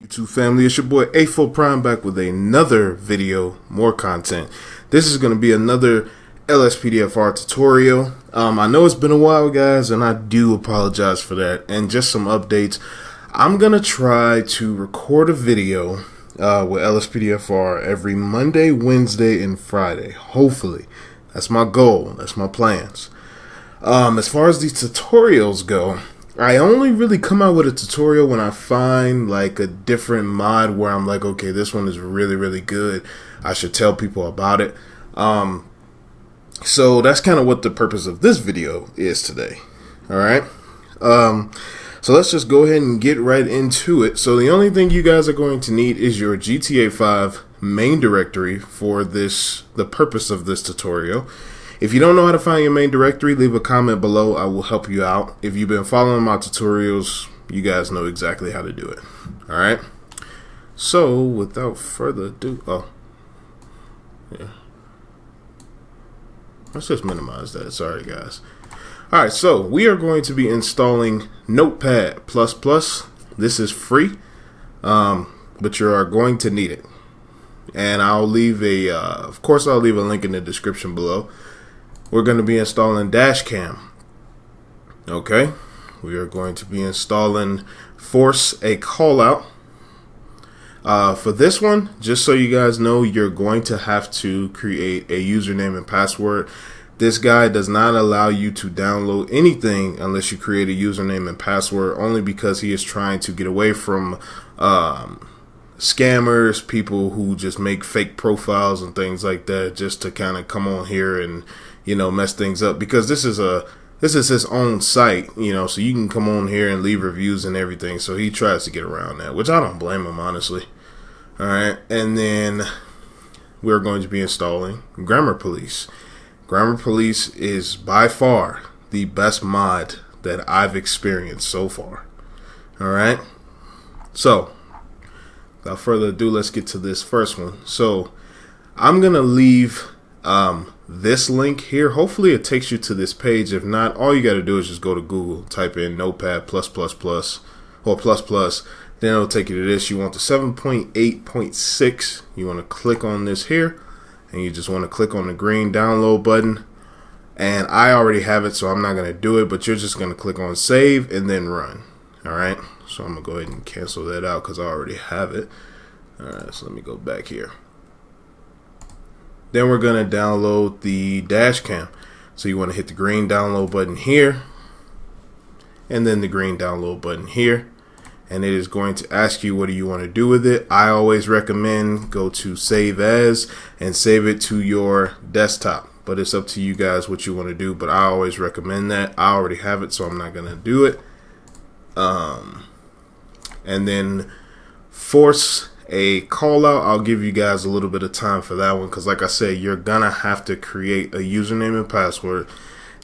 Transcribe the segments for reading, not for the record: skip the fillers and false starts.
YouTube family, it's your boy AteFoPrime back with another video, more content. This is going to be another LSPDFR tutorial. I know it's been a while, guys, and I do apologize for that. And just some updates. I'm going to try to record a video with LSPDFR every Monday, Wednesday, and Friday. Hopefully. That's my goal. That's my plans. As far as these tutorials go, I only really come out with a tutorial when I find like a different mod where I'm like, okay, this one is really, really good. I should tell people about it. So that's kind of what the purpose of this video is today. All right. So let's just go ahead and get right into it. So the only thing you guys are going to need is your GTA 5 main directory for the purpose of this tutorial. If you don't know how to find your main directory, leave a comment below. I will help you out. If you've been following my tutorials, you guys know exactly how to do it. All right. So without further ado, let's just minimize that. Sorry, guys. All right. So we are going to be installing Notepad++. This is free, but you are going to need it. And I'll leave of course, I'll leave a link in the description below. We're going to be installing dashcam. Okay. We are going to be installing Force a Callout. For this one, just so you guys know, you're going to have to create a username and password. This guy does not allow you to download anything unless you create a username and password, only because he is trying to get away from scammers, people who just make fake profiles and things like that, just to kind of come on here and, you know, mess things up, because this is his own site, you know, so you can come on here and leave reviews and everything. So he tries to get around that, which I don't blame him, honestly. All right. And then we're going to be installing Grammar Police. Grammar Police is by far the best mod that I've experienced so far. All right. So without further ado, let's get to this first one. So I'm going to leave this link here. Hopefully it takes you to this page. If not, all you got to do is just go to Google, type in Notepad++ or plus, then it'll take you to this. You want the 7.8.6. You want to click on this here, and you just want to click on the green download button. And I already have it, so I'm not going to do it, but you're just going to click on save and then run. All right. So I'm going to go ahead and cancel that out because I already have it. All right. So let me go back here. Then we're going to download the dashcam. So you want to hit the green download button here, and then the green download button here. And it is going to ask you, what do you want to do with it? I always recommend go to save as and save it to your desktop. But it's up to you guys what you want to do. But I always recommend that. I already have it, so I'm not going to do it. And then Force a Callout, I'll give you guys a little bit of time for that one, because like I said, you're gonna have to create a username and password.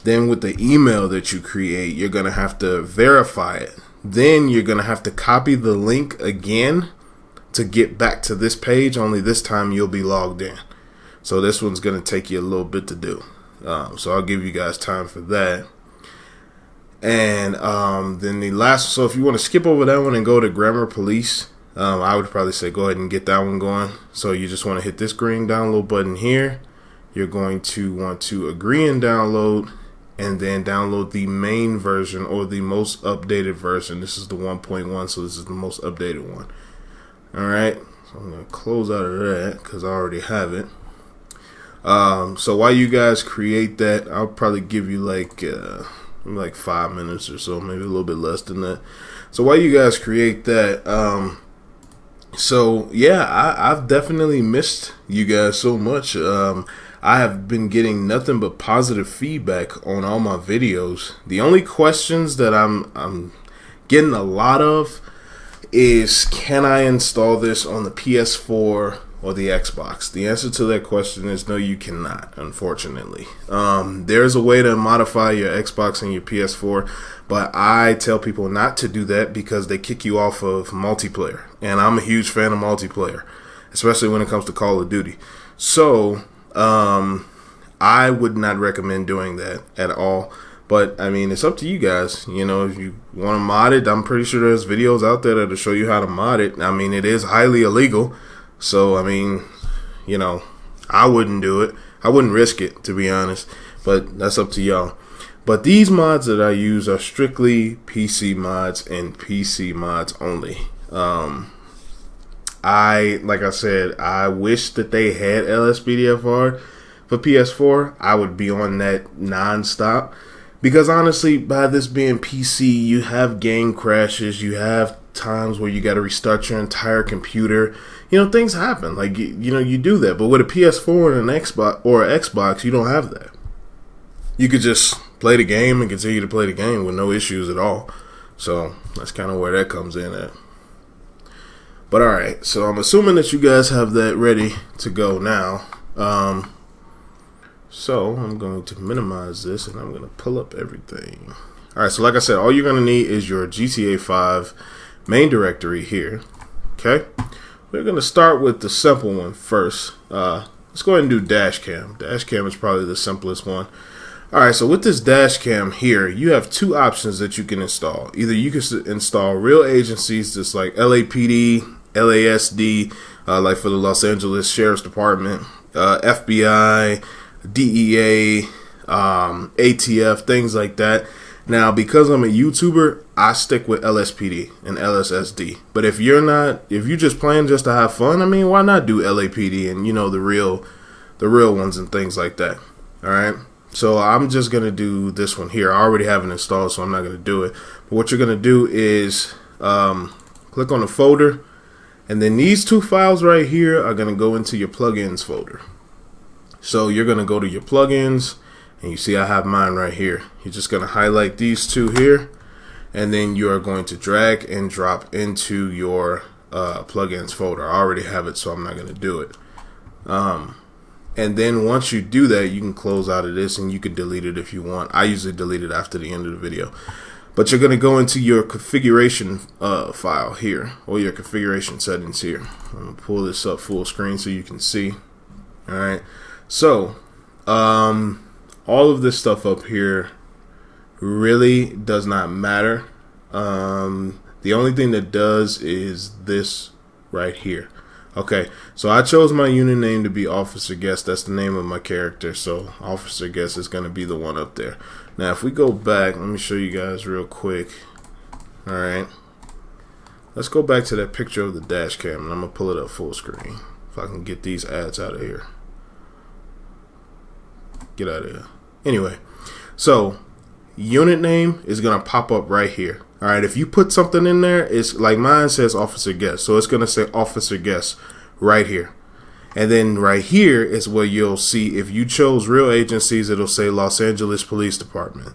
Then with the email that you create, you're gonna have to verify it. Then you're gonna have to copy the link again to get back to this page, only this time you'll be logged in. So this one's gonna take you a little bit to do. So I'll give you guys time for that. And then the last, so if you want to skip over that one and go to Grammar Police, I would probably say go ahead and get that one going. So you just want to hit this green download button here. You're going to want to agree and download, and then download the main version or the most updated version. This is the 1.1, so this is the most updated one. All right. So I'm going to close out of that because I already have it. So while you guys create that, I'll probably give you like 5 minutes or so, maybe a little bit less than that. So while you guys create that, so yeah, I've definitely missed you guys so much. I have been getting nothing but positive feedback on all my videos. The only questions that I'm getting a lot of is, can I install this on the PS4 or the Xbox? The answer to that question is no, you cannot, unfortunately. There's a way to modify your Xbox and your PS4, but I tell people not to do that because they kick you off of multiplayer. And I'm a huge fan of multiplayer, especially when it comes to Call of Duty. So I would not recommend doing that at all. But I mean, it's up to you guys. You know, if you want to mod it, I'm pretty sure there's videos out there that'll show you how to mod it. I mean, it is highly illegal. So I mean, you know, I wouldn't do it. I wouldn't risk it, to be honest. But that's up to y'all. But these mods that I use are strictly PC mods and PC mods only. Like I said, I wish that they had LSPDFR for PS4. I would be on that non-stop. Because honestly, by this being PC, you have game crashes, you have times where you got to restart your entire computer. You know, things happen. Like, you know, you do that. But with a PS4 and an Xbox, you don't have that. You could just play the game and continue to play the game with no issues at all. So that's kind of where that comes in at. But alright, so I'm assuming that you guys have that ready to go now. So I'm going to minimize this and I'm going to pull up everything. Alright, so like I said, all you're going to need is your GTA 5 main directory here. Okay, we're going to start with the simple one first. Let's go ahead and do dashcam. Dashcam is probably the simplest one. Alright, so with this dashcam here, you have two options that you can install. Either you can install real agencies just like LAPD, LASD, like for the Los Angeles Sheriff's Department, FBI, DEA, ATF, things like that. Now, because I'm a YouTuber, I stick with LSPD and LSSD. But if you're just playing just to have fun, I mean, why not do LAPD and, you know, the real ones and things like that. All right. So I'm just going to do this one here. I already have it installed, so I'm not going to do it. But what you're going to do is click on the folder, and then these two files right here are going to go into your plugins folder. So you're going to go to your plugins, and you see I have mine right here. You're just going to highlight these two here, and then you are going to drag and drop into your plugins folder. I already have it, so I'm not going to do it. And then once you do that, you can close out of this and you can delete it if you want. I usually delete it after the end of the video. But you're going to go into your configuration file here, or your configuration settings here. I'm going to pull this up full screen so you can see. Alright, so all of this stuff up here really does not matter. The only thing that does is this right here. Okay, so I chose my unit name to be Officer Guest. That's the name of my character, so Officer Guest is going to be the one up there. Now, if we go back, let me show you guys real quick. Alright, let's go back to that picture of the dash cam, and I'm going to pull it up full screen. If I can get these ads out of here. Get out of here. Anyway, so unit name is going to pop up right here. Alright, if you put something in there, it's like mine says Officer Guest, so it's going to say Officer Guest right here. And then right here is where you'll see, if you chose real agencies, it'll say Los Angeles Police Department,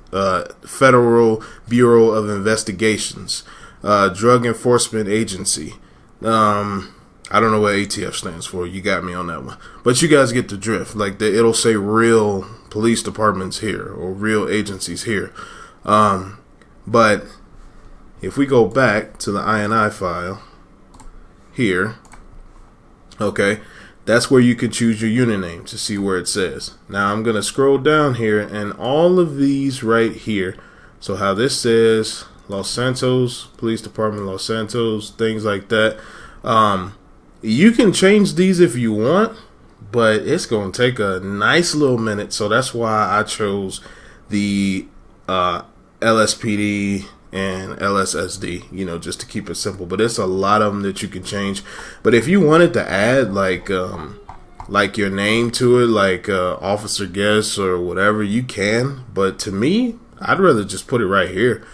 Federal Bureau of Investigations, Drug Enforcement Agency. I don't know what ATF stands for. You got me on that one. But you guys get the drift. Like, it'll say real police departments here or real agencies here. But if we go back to the INI file here, okay, that's where you can choose your unit name to see where it says. Now I'm going to scroll down here, and all of these right here, so how this says Los Santos Police Department, Los Santos, things like that. You can change these if you want, but it's going to take a nice little minute. So that's why I chose the LSPD and LSSD, you know, just to keep it simple. But it's a lot of them that you can change. But if you wanted to add like your name to it, like Officer Guest or whatever, you can. But to me, I'd rather just put it right here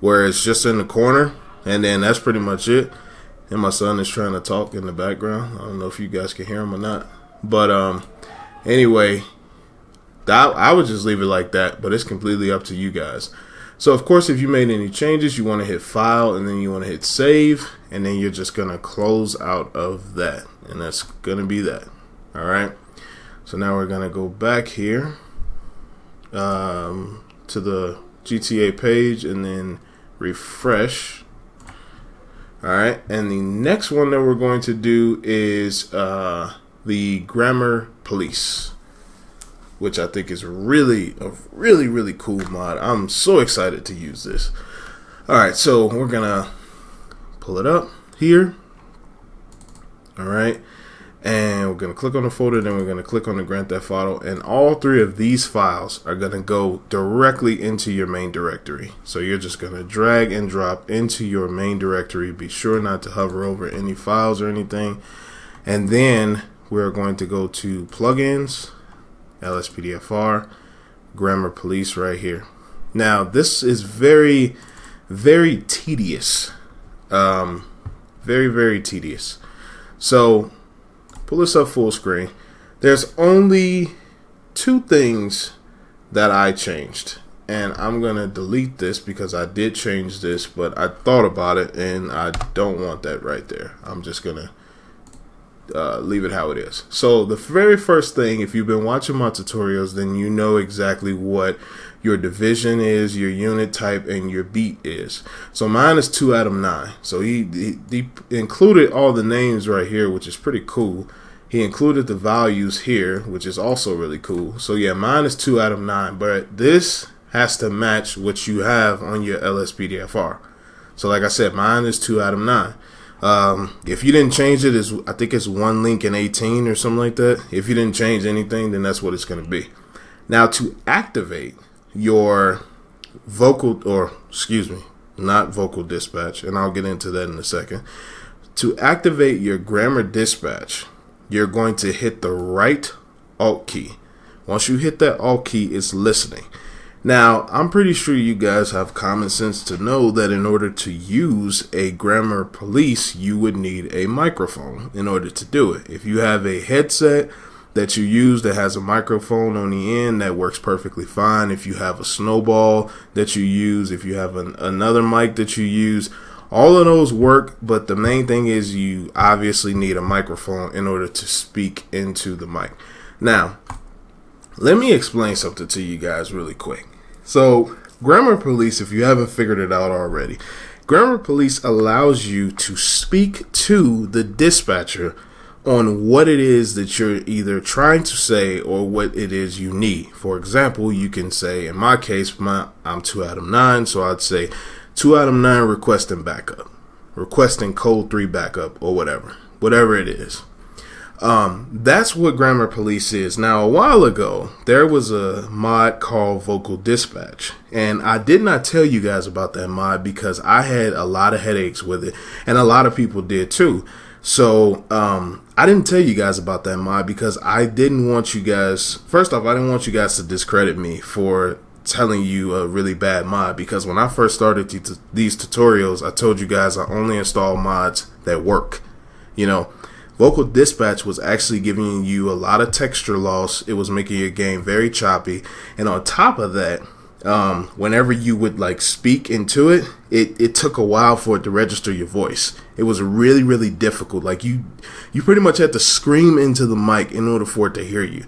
where it's just in the corner, and then that's pretty much it. And my son is trying to talk in the background. I don't know if you guys can hear him or not. But anyway, I would just leave it like that, but it's completely up to you guys. So, of course, if you made any changes, you want to hit File, and then you want to hit Save, and then you're just going to close out of that. And that's going to be that. All right? So now we're going to go back here to the GTA page and then refresh. All right? And the next one that we're going to do is the Grammar Police. which I think is really a really cool mod. I'm so excited to use this. Alright, so we're gonna pull it up here. Alright, and we're gonna click on the folder, then we're gonna click on the Grand Theft Auto, and all three of these files are gonna go directly into your main directory. So you're just gonna drag and drop into your main directory. Be sure not to hover over any files or anything. And then we're going to go to plugins, LSPDFR, Grammar Police right here. Now this is very tedious, very tedious. So pull this up full screen. There's only two things that I changed, and I'm gonna delete this because I did change this, but I thought about it and I don't want that right there. I'm just gonna leave it how it is. So the very first thing, if you've been watching my tutorials, then you know exactly what your division is, your unit type, and your beat is. So mine is 2 out of 9. So he included all the names right here, which is pretty cool. He included the values here, which is also really cool. So yeah, mine is 2 out of 9, but this has to match what you have on your LSPDFR. So like I said, mine is 2 out of 9. If you didn't change it, I think it's 1 link in 18 or something like that. If you didn't change anything, then that's what it's going to be. Now to activate your not vocal dispatch, and I'll get into that in a second. To activate your grammar dispatch, you're going to hit the right Alt key. Once you hit that Alt key, it's listening. Now, I'm pretty sure you guys have common sense to know that in order to use a Grammar Police, you would need a microphone in order to do it. If you have a headset that you use that has a microphone on the end, that works perfectly fine. If you have a snowball that you use, if you have another mic that you use, all of those work, but the main thing is you obviously need a microphone in order to speak into the mic. Now, let me explain something to you guys really quick. So, Grammar Police, if you haven't figured it out already, Grammar Police allows you to speak to the dispatcher on what it is that you're either trying to say or what it is you need. For example, you can say, in my case, I'm 2 out of 9, so I'd say 2 out of 9 requesting backup, requesting code 3 backup, or whatever it is. That's what Grammar Police is. Now, a while ago, there was a mod called Vocal Dispatch, and I did not tell you guys about that mod because I had a lot of headaches with it, and a lot of people did too. So, I didn't tell you guys about that mod because I didn't want you guys, first off, I didn't want you guys to discredit me for telling you a really bad mod, because when I first started these tutorials, I told you guys I only install mods that work. You know, Vocal Dispatch was actually giving you a lot of texture loss. It was making your game very choppy, and on top of that, whenever you would like speak into it, it took a while for it to register your voice. It was really difficult. Like you pretty much had to scream into the mic in order for it to hear you,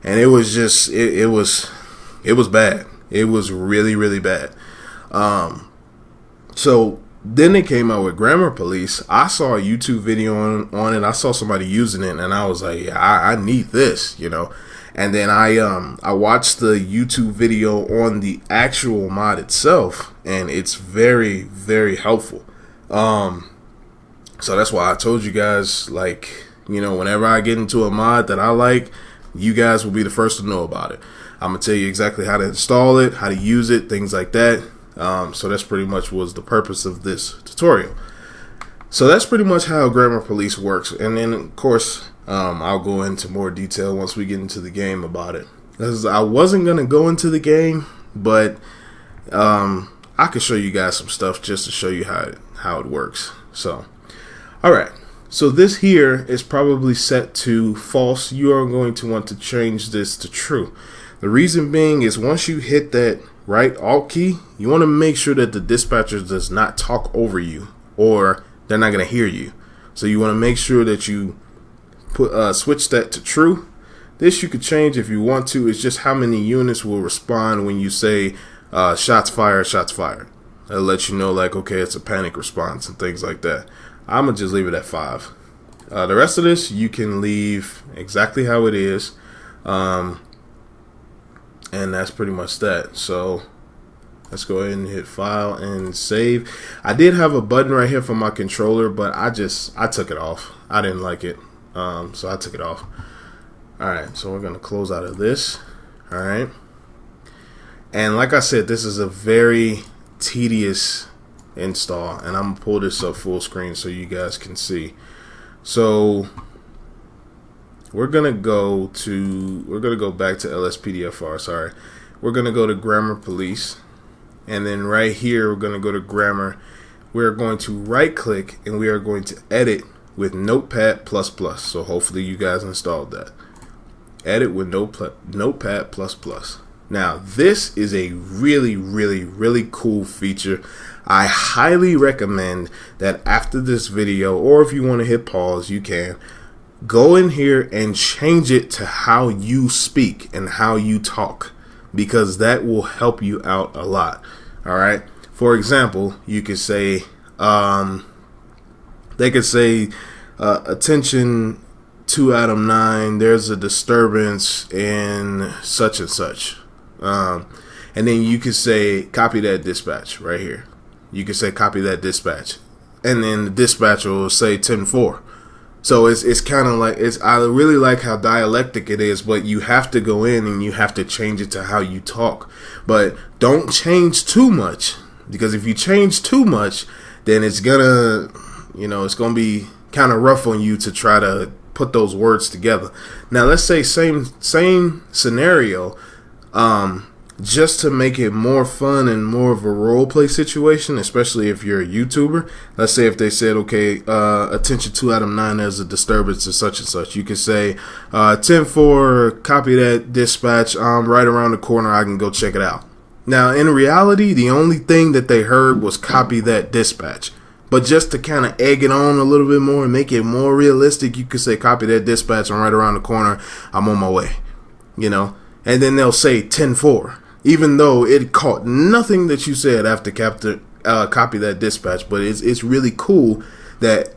and it was just it was bad. It was really bad. So then they came out with Grammar Police. I saw a YouTube video on it. I saw somebody using it, and I was like, yeah, I need this, you know. And then I watched the YouTube video on the actual mod itself, and it's very helpful. So that's why I told you guys, like, you know, whenever I get into a mod that I like, you guys will be the first to know about it. I'm gonna tell you exactly how to install it, how to use it, things like that. So that's pretty much was the purpose of this tutorial. So that's pretty much how Grammar Police works. And then, of course, I'll go into more detail once we get into the game about it. Because I wasn't going to go into the game, but I could show you guys some stuff just to show you how it works. So, alright. So this here is probably set to false. You are going to want to change this to true. The reason being is once you hit that right Alt key, you want to make sure that the dispatcher does not talk over you, or they're not going to hear you. So you want to make sure that you switch that to true. This you could change if you want to. It's just how many units will respond when you say shots fired, shots fired. It'll let you know, like, okay, it's a panic response and things like that. I'm going to just leave it at 5. The rest of this you can leave exactly how it is. And that's pretty much that. So let's go ahead and hit file and save. I did have a button right here for my controller, but I took it off. I didn't like it, so I took it off. Alright, so we're going to close out of this. Alright, and like I said, this is a very tedious install, and I'm going to pull this up full screen so you guys can see. So we're going to go back to LSPDFR, sorry. We're going to go to Grammar Police. And then right here, we're going to go to Grammar. We're going to right click and we are going to edit with Notepad++. So hopefully you guys installed that. Edit with Notepad++. Now, this is a really cool feature. I highly recommend that after this video, or if you want to hit pause, you can go in here and change it to how you speak and how you talk, because that will help you out a lot. All right. For example, you could say, they could say, attention 2 Adam 9, there's a disturbance in such and such. And then you could say, copy that dispatch right here. You could say, copy that dispatch. And then the dispatcher will say 10-4. So it's kind of like, I really like how dialectic it is, but you have to go in and you have to change it to how you talk. But don't change too much, because if you change too much, then it's gonna, it's gonna be kind of rough on you to try to put those words together. Now let's say same scenario, just to make it more fun and more of a role play situation, especially if you're a YouTuber. Let's say if they said, okay, attention 2 Adam 9, there's a disturbance of such and such. You can say 10-4, copy that dispatch. Right around the corner, I can go check it out. Now, in reality, the only thing that they heard was copy that dispatch. But just to kind of egg it on a little bit more and make it more realistic, you could say copy that dispatch. I'm right around the corner. I'm on my way. And then they'll say 10-4. Even though it caught nothing that you said after copy that dispatch, but it's really cool that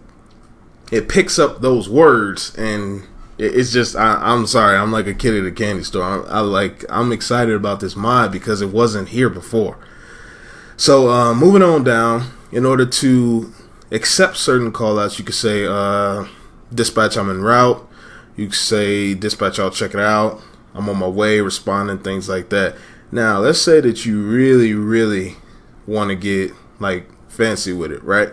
it picks up those words, and it's just I'm sorry, I'm like a kid at a candy store. I'm excited about this mod because it wasn't here before. So moving on down, in order to accept certain callouts, you could say dispatch, I'm en route. You could say dispatch, I'll check it out. I'm on my way, responding, things like that. Now, let's say that you really want to get like fancy with it, right?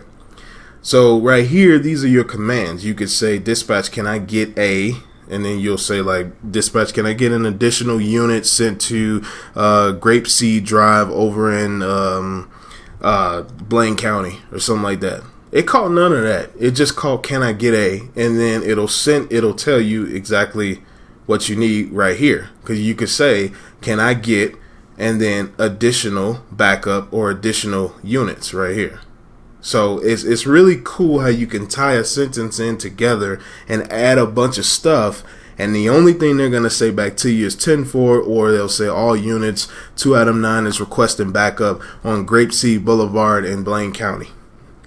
So right here, these are your commands. You could say, dispatch, can I get a, and then you'll say like, dispatch, can I get an additional unit sent to Grapeseed Drive over in Blaine County or something like that. It called none of that. It just called, can I get a, and then it'll tell you exactly what you need right here. Because you could say, can I get, and then additional backup or additional units right here. So it's really cool how you can tie a sentence in together and add a bunch of stuff, and the only thing they're going to say back to you is 10-4, or they'll say all units 2 Adam 9 is requesting backup on Grapeseed Boulevard in Blaine County.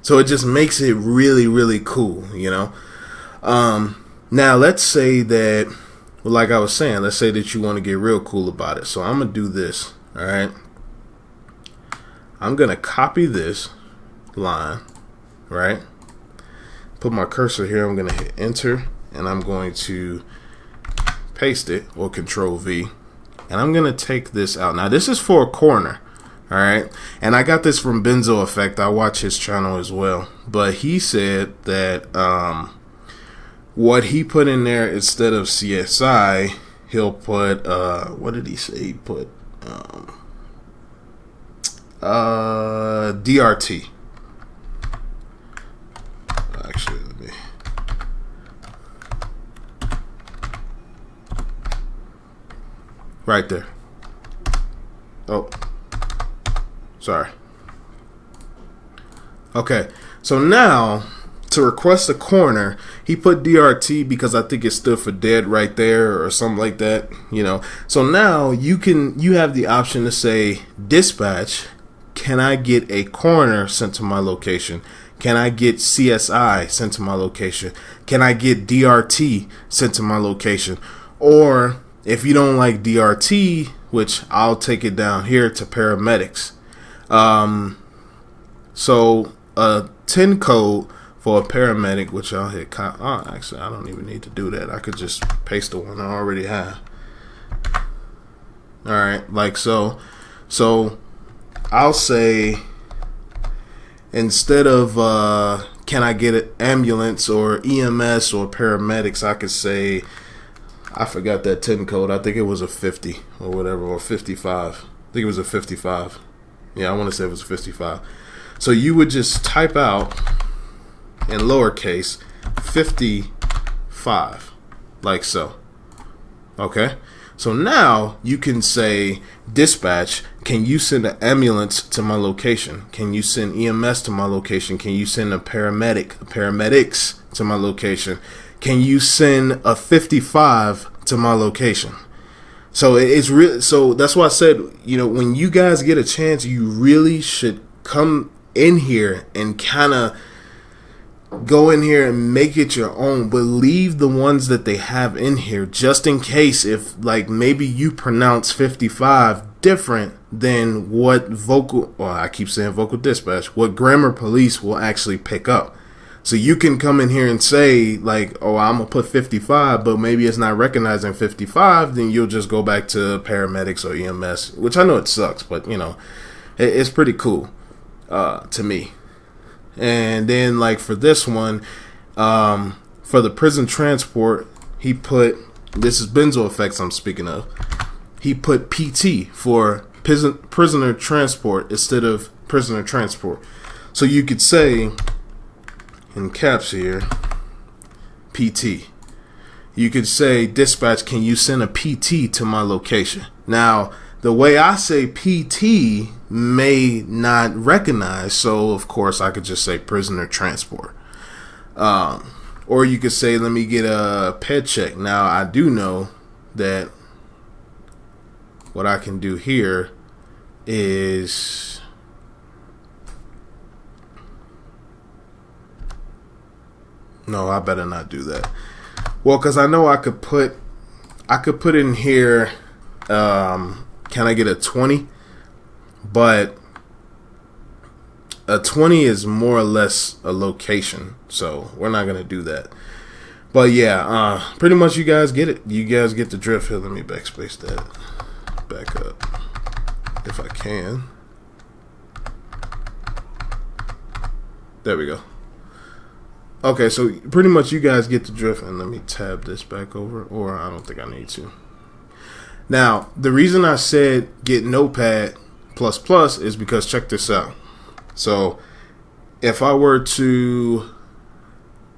So it just makes it really cool, Now let's say that, well, like I was saying, let's say that you want to get real cool about it. So I'm going to do this, all right? I'm going to copy this line, right? Put my cursor here. I'm going to hit enter, and I'm going to paste it, or Control V. And I'm going to take this out. Now, this is for a corner, all right? And I got this from Benzo Effect. I watch his channel as well. But he said that what he put in there instead of CSI, he'll put what did he say? He put DRT. Actually, let me. Right there. Oh, sorry. Okay, so now to request a corner, he put DRT because I think it stood for dead right there or something like that, So now you have the option to say, dispatch, can I get a corner sent to my location? Can I get CSI sent to my location? Can I get DRT sent to my location? Or if you don't like DRT, which I'll take it down here to paramedics. So a 10 code for a paramedic, which I'll hit. Actually, I don't even need to do that. I could just paste the one I already have. All right, like so. So I'll say, instead of can I get an ambulance or EMS or paramedics, I could say, I forgot that 10 code. I think it was a 50 or whatever, or 55. I think it was a 55. Yeah, I want to say it was 55. So you would just type out in lowercase 55, like so. Okay? So now you can say, dispatch, can you send an ambulance to my location? Can you send EMS to my location? Can you send paramedics to my location? Can you send a 55 to my location? So it's really, so that's why I said, you know, when you guys get a chance, you really should come in here and kind of go in here and make it your own, but leave the ones that they have in here just in case, if like maybe you pronounce 55 different than what I keep saying vocal dispatch, what grammar police will actually pick up. So you can come in here and say like, oh, I'm gonna put 55, but maybe it's not recognizing 55, then you'll just go back to paramedics or EMS, which I know it sucks, but you know, it's pretty cool to me. And then like for this one, for the prison transport, he put, this is benzo effects I'm speaking of, he put PT for prisoner transport instead of prisoner transport. So you could say in caps here, PT. You could say, dispatch, can you send a PT to my location? Now, the way I say PT may not recognize, so of course I could just say prisoner transport. Or you could say, let me get a ped check. Now, I do know that what I can do here is no, I better not do that. Well, because I know I could put in here, can I get a 20? But a 20 is more or less a location, so we're not gonna do that. But yeah, pretty much you guys get it. You guys get the drift here. Let me backspace that back up if I can. There we go. Okay, so pretty much you guys get the drift, and let me tab this back over, or I don't think I need to. Now, the reason I said get Notepad++ is because check this out. So if I were to,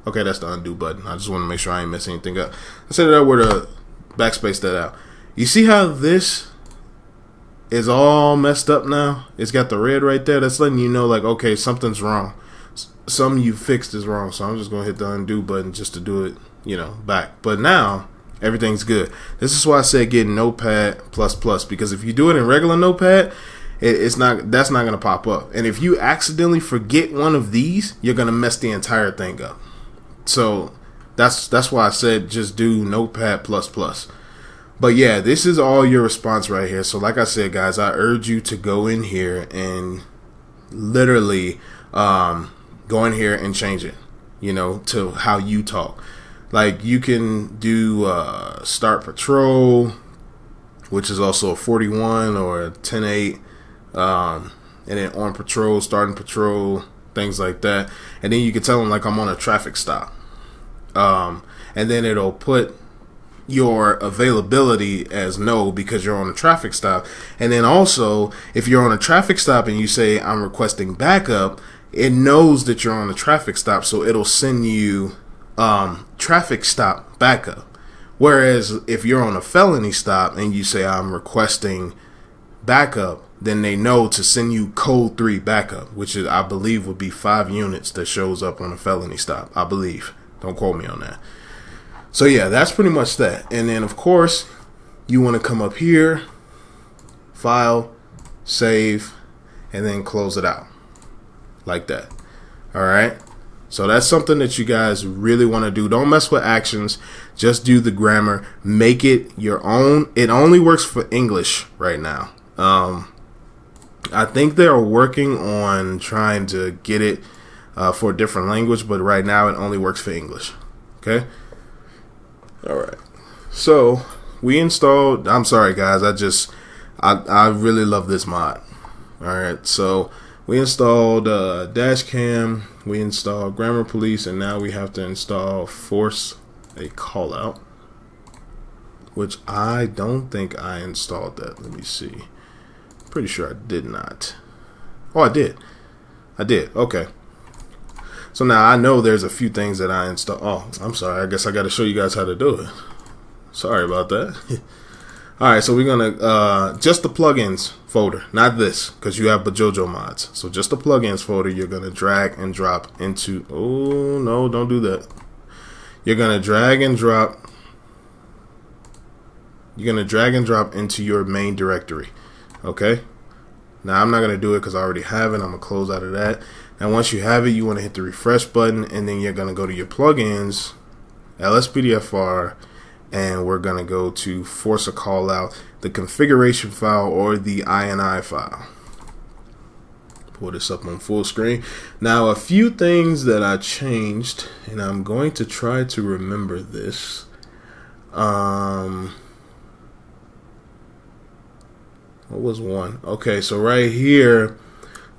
okay, that's the undo button. I just want to make sure I ain't messing anything up. I said that I were to backspace that out. You see how this is all messed up now? It's got the red right there. That's letting you know, like, okay, something's wrong. Something you fixed is wrong. So I'm just going to hit the undo button just to do it, you know, back. But now everything's good. This is why I said get Notepad++, because if you do it in regular Notepad, that's not going to pop up. And if you accidentally forget one of these, you're going to mess the entire thing up. So that's why I said just do Notepad++. But yeah, this is all your response right here. So like I said, guys, I urge you to go in here and literally go in here and change it, you know, to how you talk. Like you can do start patrol, which is also a 41 or a 10-8, and then on patrol, starting patrol, things like that. And then you can tell them like I'm on a traffic stop, and then it'll put your availability as no because you're on a traffic stop. And then also if you're on a traffic stop and you say I'm requesting backup, it knows that you're on a traffic stop, so it'll send you traffic stop backup. Whereas if you're on a felony stop and you say I'm requesting backup, then they know to send you code 3 backup, which is, I believe, would be 5 units that shows up on a felony stop. I believe. Don't quote me on that. So yeah, that's pretty much that. And then of course you want to come up here, file, save, and then close it out like that. All right. So that's something that you guys really want to do. Don't mess with actions. Just do the grammar. Make it your own. It only works for English right now. I think they're working on trying to get it for a different language, but right now it only works for English. Okay? All right. So we installed, I'm sorry guys, I really love this mod. All right. So we installed dashcam, we installed grammar police, and now we have to install force a callout, which I don't think I installed that. Let me see. Pretty sure I did not. Oh, I did. Okay. So now I know there's a few things that I installed. Oh, I'm sorry. I guess I got to show you guys how to do it. Sorry about that. All right, so we're gonna just the plugins folder, not this, because you have Bajojo mods. So just the plugins folder, you're gonna drag and drop into. Oh no, don't do that. You're gonna drag and drop. You're gonna drag and drop into your main directory. Okay. Now I'm not gonna do it because I already have it. I'm gonna close out of that. Now once you have it, you want to hit the refresh button, and then you're gonna go to your plugins, LSPDFR. And we're going to go to force a call out, the configuration file or the INI file. Pull this up on full screen. Now, a few things that I changed, and I'm going to try to remember this. What was one? Okay, so right here,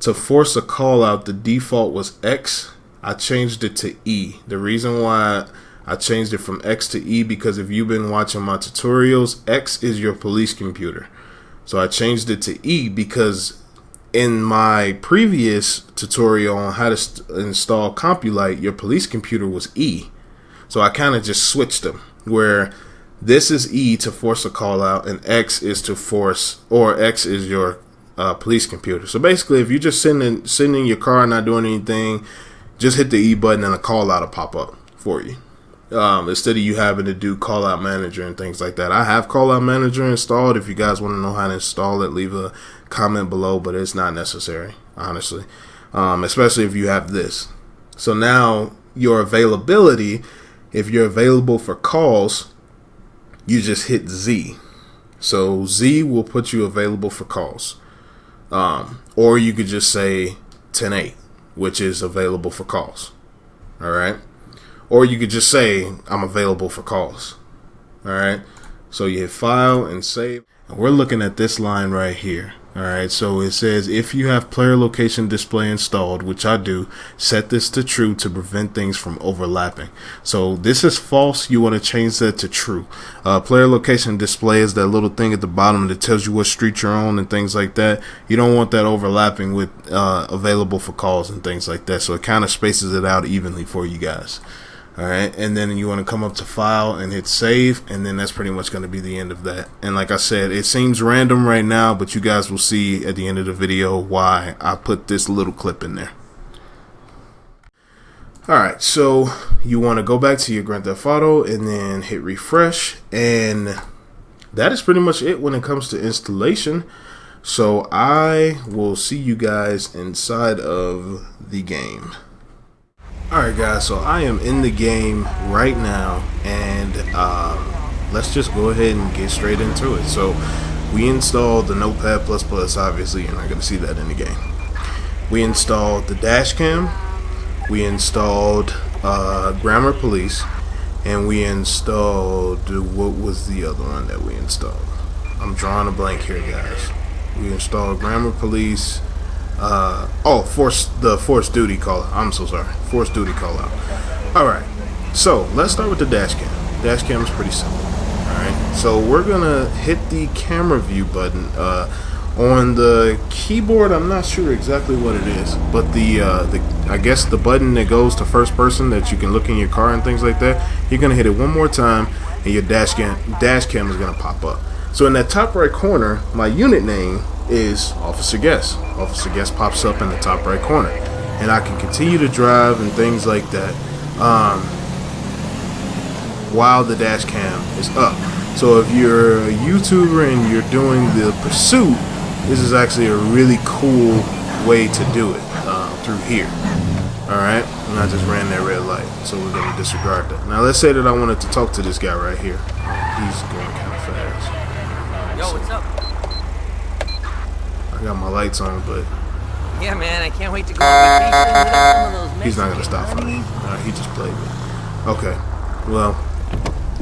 to force a call out, the default was X. I changed it to E. The reason why I changed it from X to E because if you've been watching my tutorials, X is your police computer. So I changed it to E because in my previous tutorial on how to install Compulite, your police computer was E. So I kind of just switched them where this is E to force a call out and X is to force, or X is your police computer. So basically if you're just sitting in your car and not doing anything, just hit the E button and a call out will pop up for you. Instead of you having to do call out manager and things like that. I have call out manager installed. If you guys want to know how to install it, leave a comment below, but it's not necessary, honestly, especially if you have this. So now your availability, if you're available for calls, you just hit Z. So Z will put you available for calls, or you could just say 10-8, which is available for calls. All right. Or you could just say, I'm available for calls. Alright. So you hit file and save. And we're looking at this line right here. Alright. So it says, if you have player location display installed, which I do, set this to true to prevent things from overlapping. So this is false. You want to change that to true. Player location display is that little thing at the bottom that tells you what street you're on and things like that. You don't want that overlapping with available for calls and things like that. So it kind of spaces it out evenly for you guys. Alright, and then you want to come up to file and hit save, and then that's pretty much going to be the end of that. And like I said, it seems random right now, but you guys will see at the end of the video why I put this little clip in there. Alright, so you want to go back to your Grand Theft Auto and then hit refresh, and that is pretty much it when it comes to installation. So I will see you guys inside of the game. Alright guys, so I am in the game right now, and let's just go ahead and get straight into it. So we installed the Notepad++, obviously you're not going to see that in the game. We installed the dashcam, we installed Grammar Police, and we installed, what was the other one that we installed? I'm drawing a blank here guys. We installed Grammar Police, the force duty call out. I'm so sorry. Force duty call out. Alright, so let's start with the dashcam. Dashcam is pretty simple. Alright, so we're gonna hit the camera view button. On the keyboard, I'm not sure exactly what it is, but I guess the button that goes to first person that you can look in your car and things like that, you're gonna hit it one more time and your dashcam is gonna pop up. So in that top right corner, my unit name is Officer Guest. Officer Guest pops up in the top right corner, and I can continue to drive and things like that while the dash cam is up. So if you're a YouTuber and you're doing the pursuit, this is actually a really cool way to do it through here. Alright, and I just ran that red light. So we're gonna disregard that. Now let's say that I wanted to talk to this guy right here. He's going kind of fast. Yo, what's up? I got my lights on, but Yeah, man, I can't wait to go on vacation and hit up some of those he's not gonna stop for me. He just played me. Okay, well,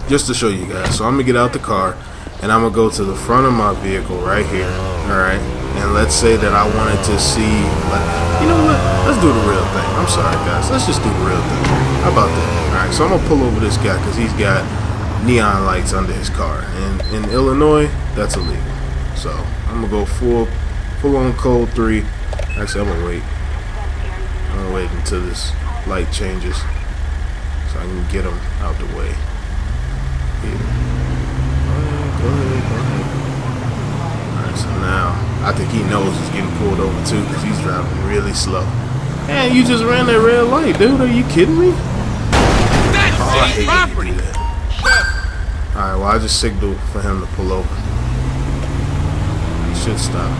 just to show you guys. So I'm gonna get out the car, and I'm gonna go to the front of my vehicle right here. All right, and let's say that I wanted to see. You know what? Let's do the real thing. I'm sorry, guys. Let's just do the real thing. How about that? All right, so I'm gonna pull over this guy because he's got neon lights under his car, and in Illinois, that's illegal. So I'm gonna go full on code 3. Actually, I'm gonna wait. I'm gonna wait until this light changes so I can get him out the way. Here. Go ahead. Alright, so now I think he knows he's getting pulled over too because he's driving really slow. Man, you just ran that red light, dude. Are you kidding me? Oh, I hate when you do that. Alright, well, I just signaled for him to pull over. He should stop.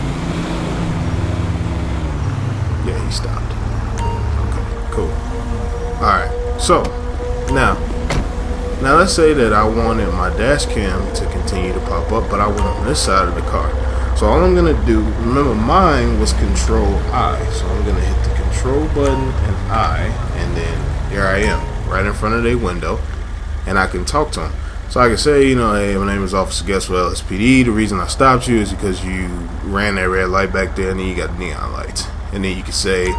Yeah, he stopped. Okay, cool. Alright, so now let's say that I wanted my dash cam to continue to pop up, but I went on this side of the car. So all I'm gonna do, remember mine was Control I. So I'm gonna hit the Control button and I, and then here I am, right in front of their window, and I can talk to them. So I can say, you know, hey, my name is Officer Guest with LSPD. The reason I stopped you is because you ran that red light back there, and then you got neon lights. And then you can say,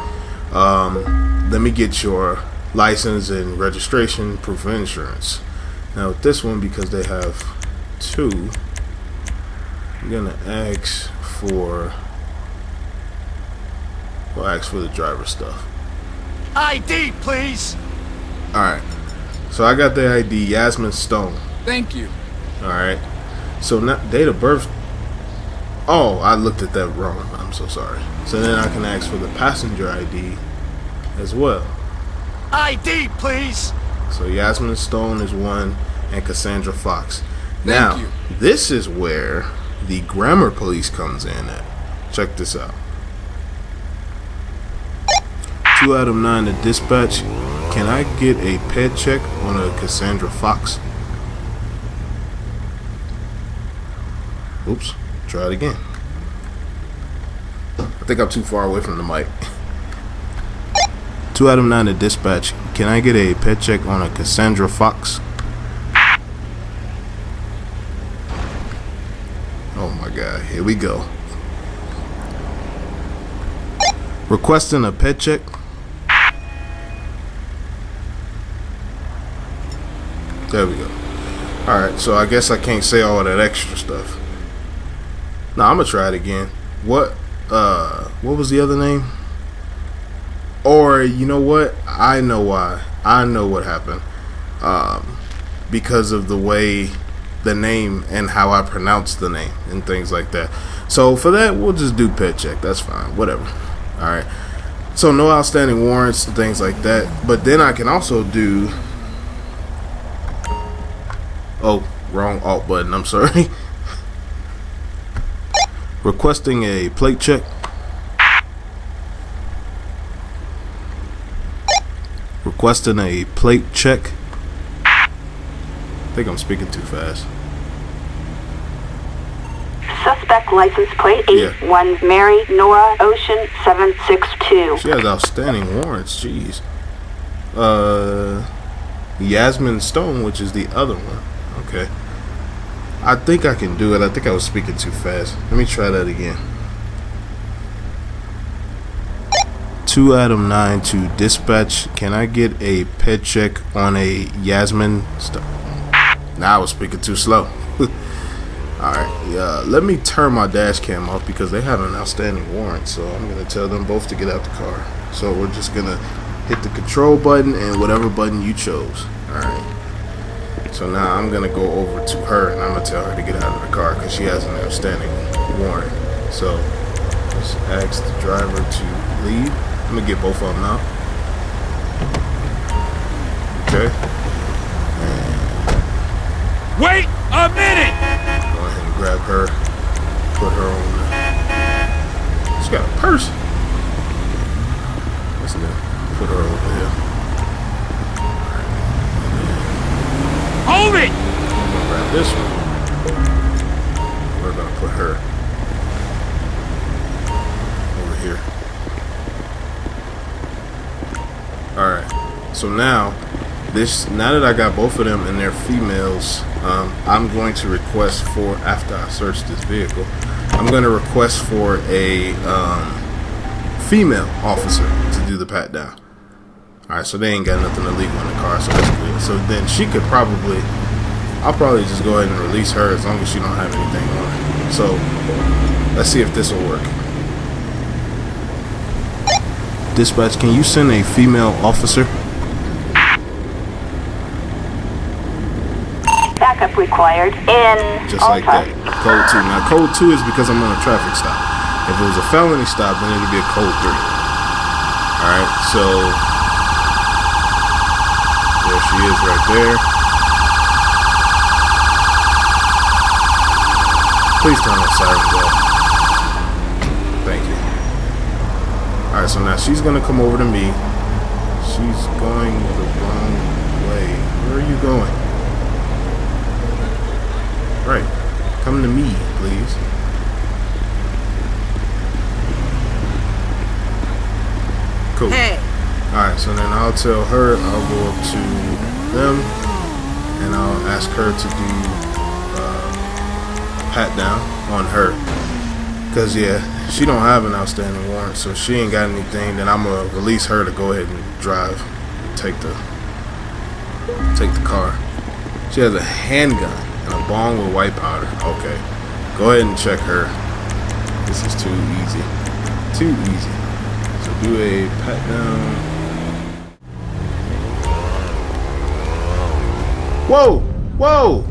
let me get your license and registration, proof of insurance. Now with this one, because they have 2, I'm gonna ask for the driver stuff. ID, please. Alright, so I got the ID, Yasmin Stone. Thank you. Alright, so now date of birth. Oh, I looked at that wrong. I'm so sorry. So then I can ask for the passenger ID as well. ID, please. So Yasmin Stone is 1 and Cassandra Fox. Thank Now, you. this is where the grammar police comes in at. Check this out. 2 out of 9 to dispatch. Can I get a pet check on a Cassandra Fox? Oops. Try it again. I think I'm too far away from the mic. 2 out of 9 to dispatch. Can I get a pet check on a Cassandra Fox? Oh my god, here we go. Requesting a pet check. There we go. Alright, so I guess I can't say all that extra stuff. Now I'm gonna try it again. What was the other name? Or you know what? I know why. I know what happened. Because of the way the name and how I pronounce the name and things like that. So for that, we'll just do pet check. That's fine. Whatever. Alright. So no outstanding warrants and things like that. But then I can also do. Oh, wrong alt button. I'm sorry. Requesting a plate check. Requesting a plate check. I think I'm speaking too fast. Suspect license plate 81 Mary Nora Ocean 762. She has outstanding warrants. Jeez. Yasmin Stone, which is the other one. Okay. I think I can do it. I think I was speaking too fast. Let me try that again. 2 out of 9 to dispatch. Can I get a pet check on a Yasmin Stone? Now I was speaking too slow. Alright, let me turn my dash cam off because they have an outstanding warrant. So I'm going to tell them both to get out the car. So we're just going to hit the control button and whatever button you chose. Alright. So now I'm going to go over to her and I'm going to tell her to get out of the car because she has an outstanding warrant. So let's ask the driver to leave. I'm going to get both of them out. Okay. Wait a minute! Go ahead and grab her. Put her on. She's got a purse. Listen to put her over here. this one, we're gonna put her over here. Alright, so now that I got both of them and they're females, I'm going to request for, after I search this vehicle, I'm going to request for a female officer to do the pat down. Alright, so they ain't got nothing illegal in the car, so that's good. So then she could probably, I'll probably just go ahead and release her as long as she don't have anything on her. So let's see if this will work. Dispatch, can you send a female officer? Backup required in Just like that. Code 2. Now code 2 is because I'm on a traffic stop. If it was a felony stop, then it would be a code 3. Alright, so there she is right there. Please turn those sirens off. Thank you. Alright, so now she's gonna come over to me. She's going the wrong way. Where are you going? Right. Come to me, please. Cool. Hey. Alright, so then I'll tell her, I'll go up to them and I'll ask her to do a pat down on her. Cause yeah, she don't have an outstanding warrant, so she ain't got anything. Then I'm gonna release her to go ahead and drive, take the car. She has a handgun and a bong with white powder. Okay, go ahead and check her. This is too easy, too easy. So do a pat down. Whoa, whoa,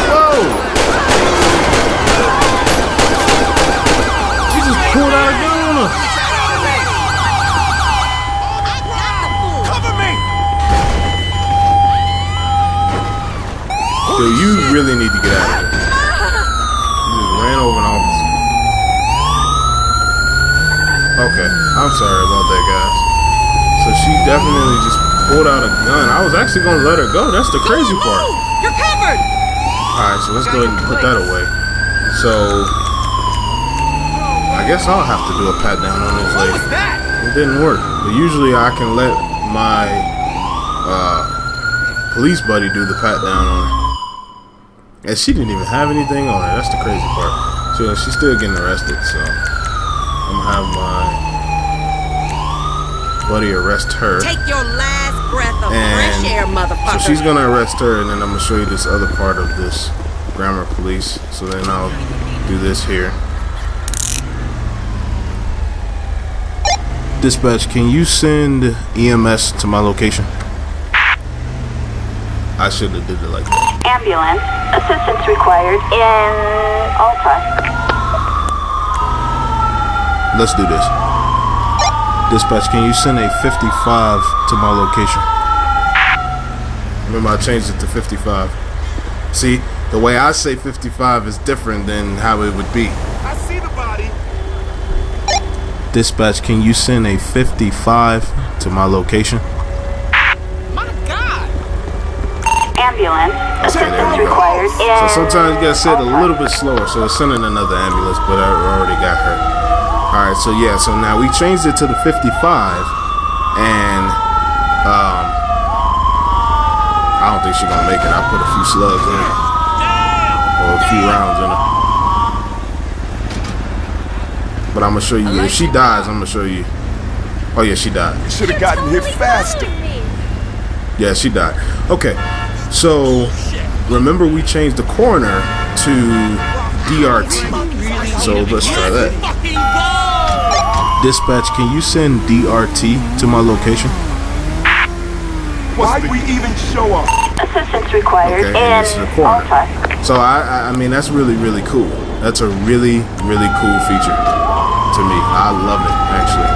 whoa! Pulled out a gun on us. Cover me! Dude, you really need to get out of here. You just ran over an officer. Okay, I'm sorry about that, guys. So she definitely just pulled out a gun. I was actually gonna let her go. That's the crazy part. You're covered. Alright, so let's go ahead and put that away. So I guess I'll have to do a pat down on this lady. It didn't work. But usually I can let my police buddy do the pat down on her. And she didn't even have anything on her. That's the crazy part. So she's still getting arrested, so I'm gonna have my buddy arrest her. Take your last breath of fresh air, motherfucker. So she's gonna arrest her, and then I'm gonna show you this other part of this grammar police. So then I'll do this here. Dispatch, can you send EMS to my location? I should have did it like that. Ambulance. Assistance required in Alta. Let's do this. Dispatch, can you send a 55 to my location? Remember, I changed it to 55. See, the way I say 55 is different than how it would be. I see the body. Dispatch, can you send a 55 to my location? My God. Ambulance. Okay, Assistance there we go. required in So sometimes you gotta say it a little bit slower. So it's sending another ambulance, but I already got her. Alright, so yeah, so now we changed it to the 55, and I don't think she's gonna make it. I put a few slugs in her, or a few rounds in her. But I'm gonna show you, if she dies, I'm gonna show you. Oh yeah, she died. You should have gotten here faster. Yeah, she died. Okay, so remember we changed the coroner to DRT. So let's try that. Dispatch, can you send DRT to my location? Why'd we even show up? assistance required Okay, and this is in a corner. Alta. So I mean that's really cool. That's a really cool feature to me. I love it actually.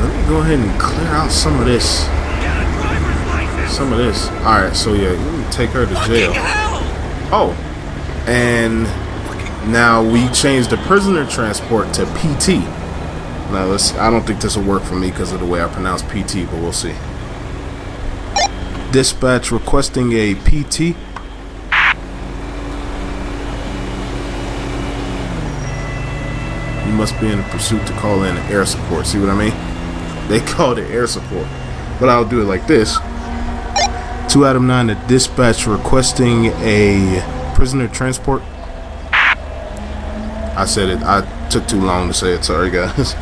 Let me go ahead and clear out some of this. All right, so yeah, let me take her to jail. Oh, and now we changed the prisoner transport to PT. Now I don't think this will work for me because of the way I pronounce PT, but we'll see. Dispatch requesting a PT. must be in pursuit to call in air support. See what I mean? They called it air support. But I'll do it like this. 2 out of 9 to dispatch requesting a prisoner transport. I said it. I took too long to say it. Sorry, guys.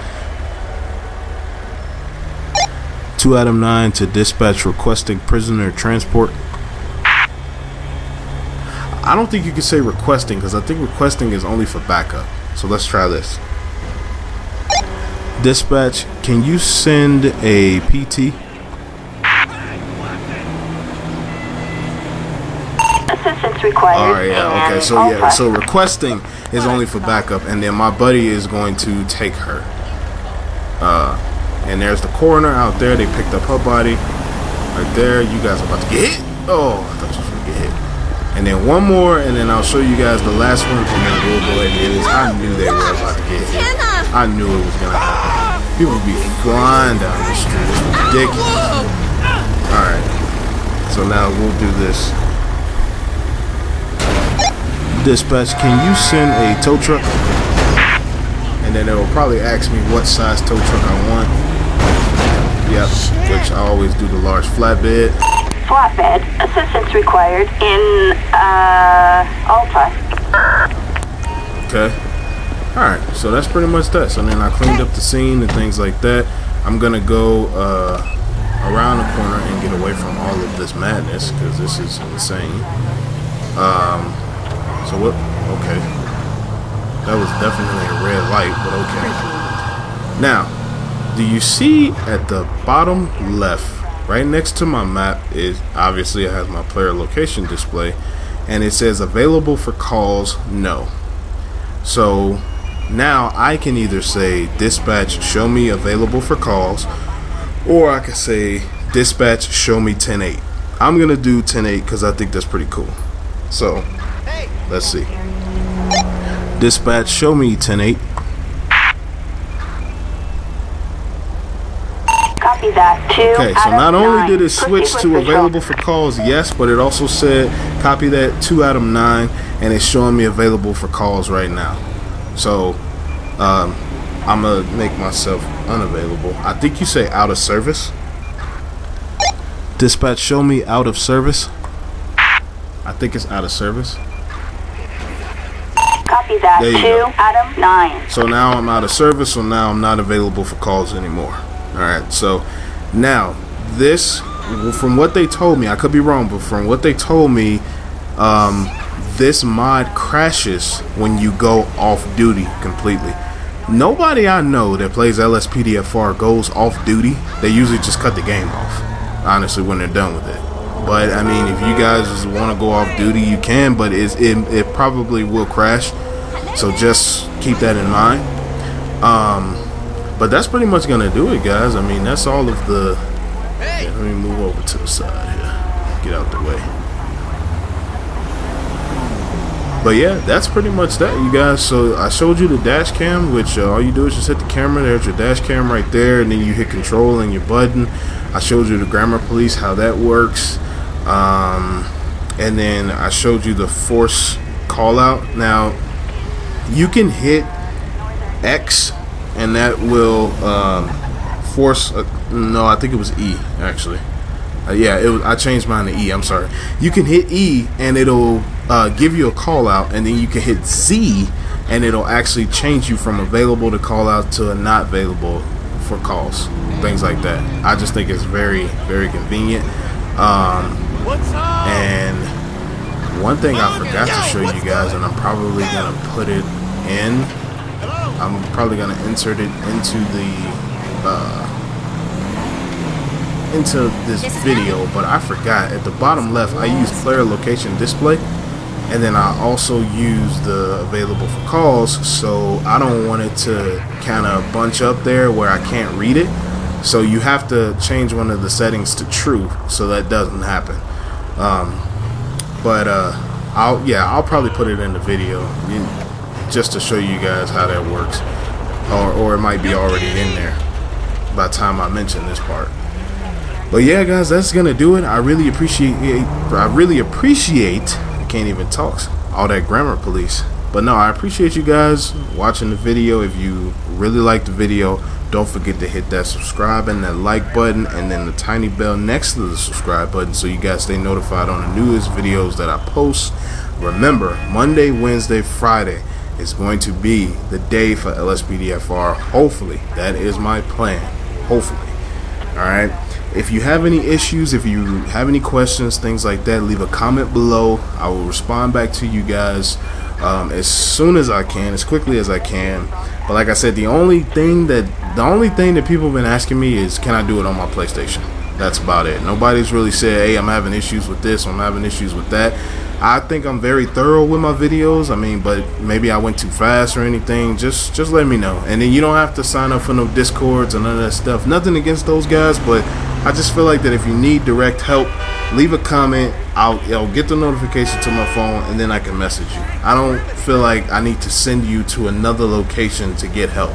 2 out of 9 to dispatch requesting prisoner transport. I don't think you can say requesting because I think requesting is only for backup. So let's try this. Dispatch, can you send a PT? Assistance required. Alright, yeah, okay. So yeah, so requesting is only for backup, and then my buddy is going to take her. And there's the coroner out there. They picked up her body right there. You guys are about to get hit. Oh, I thought you were gonna get hit. And then one more, and then I'll show you guys the last one, and then we'll go ahead and get this. I knew they were about to get hit. I knew it was gonna happen. People would be flying down the street. It's ridiculous. Alright. So now we'll do this. Dispatch, can you send a tow truck? And then it will probably ask me what size tow truck I want. Yep, which I always do the large flatbed. Flatbed. Assistance required in Alta. Okay. Alright, so that's pretty much that. So then I cleaned up the scene and things like that. I'm gonna go around the corner and get away from all of this madness because this is insane. So what? Okay. That was definitely a red light, but okay. Now, do you see at the bottom left, right next to my map, is obviously it has my player location display, and it says available for calls, no. So now I can either say dispatch show me available for calls, or I can say dispatch show me 10-8. I'm gonna do 10-8 because I think that's pretty cool. So let's see. Dispatch show me 10-8. Copy that. 2 Okay, so out of not only 9. did it switch Proceed to with visual. available for calls, yes, but it also said copy that 2 out of 9, and it's showing me available for calls right now. So I'm gonna make myself unavailable. I think you say out of service. Dispatch show me out of service. I think it's out of service. Copy that. There you 2 go. out of 9. So now I'm out of service, so now I'm not available for calls anymore. Alright, so now this, from what they told me, I could be wrong, but from what they told me, this mod crashes when you go off duty completely. Nobody I know that plays LSPDFR goes off duty. They usually just cut the game off, honestly, when they're done with it. But I mean, if you guys just want to go off duty, you can, but it probably will crash, so just keep that in mind. But that's pretty much gonna do it, guys. I mean, that's all of the. Yeah, let me move over to the side here, get out the way. But yeah, that's pretty much that, you guys. So I showed you the dash cam, which all you do is just hit the camera. There's your dash cam right there, and then you hit control and your button. I showed you the grammar police, how that works. And then I showed you the force call out. Now you can hit X and that will force no, I think it was E actually. Yeah, it was, I changed mine to E, I'm sorry. You can hit E and it'll give you a call out, and then you can hit Z and it'll actually change you from available to call out to a not available for calls, things like that. I just think it's very, very convenient. And one thing I forgot to show you guys, and I'm probably gonna put it in, I'm probably gonna insert it into the into this video, but I forgot at the bottom left I use player location display, and then I also use the available for calls, so I don't want it to kind of bunch up there where I can't read it. So you have to change one of the settings to true so that doesn't happen. I'll probably put it in the video just to show you guys how that works, or it might be already in there by the time I mention this part. But yeah, guys, that's gonna do it. I really appreciate I can't even talk, all that grammar police. But no, I appreciate you guys watching the video. If you really like the video, don't forget to hit that subscribe and that like button, and then the tiny bell next to the subscribe button so you guys stay notified on the newest videos that I post. Remember, Monday, Wednesday, Friday is going to be the day for LSPDFR. Hopefully, that is my plan. Hopefully. Alright. If you have any issues, if you have any questions, things like that, leave a comment below. I will respond back to you guys as soon as I can, as quickly as I can. But like I said, the only thing that people have been asking me is, can I do it on my PlayStation? That's about it. Nobody's really said, hey, I'm having issues with this, I'm having issues with that. I think I'm very thorough with my videos. I mean, but maybe I went too fast or anything. Just let me know. And then you don't have to sign up for no Discords and none of that stuff. Nothing against those guys, but I just feel like that if you need direct help, leave a comment. I'll get the notification to my phone, and then I can message you. I don't feel like I need to send you to another location to get help.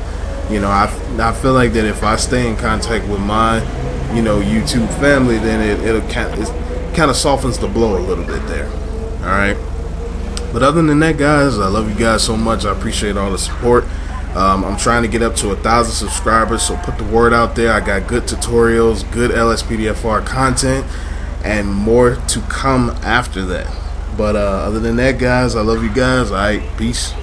You know, I feel like that if I stay in contact with my, YouTube family, then it kind of softens the blow a little bit there. Alright, but other than that, guys, I love you guys so much. I appreciate all the support. I'm trying to get up to 1,000 subscribers, so put the word out there. I got good tutorials, good LSPDFR content, and more to come after that. But other than that, guys, I love you guys. Alright, peace.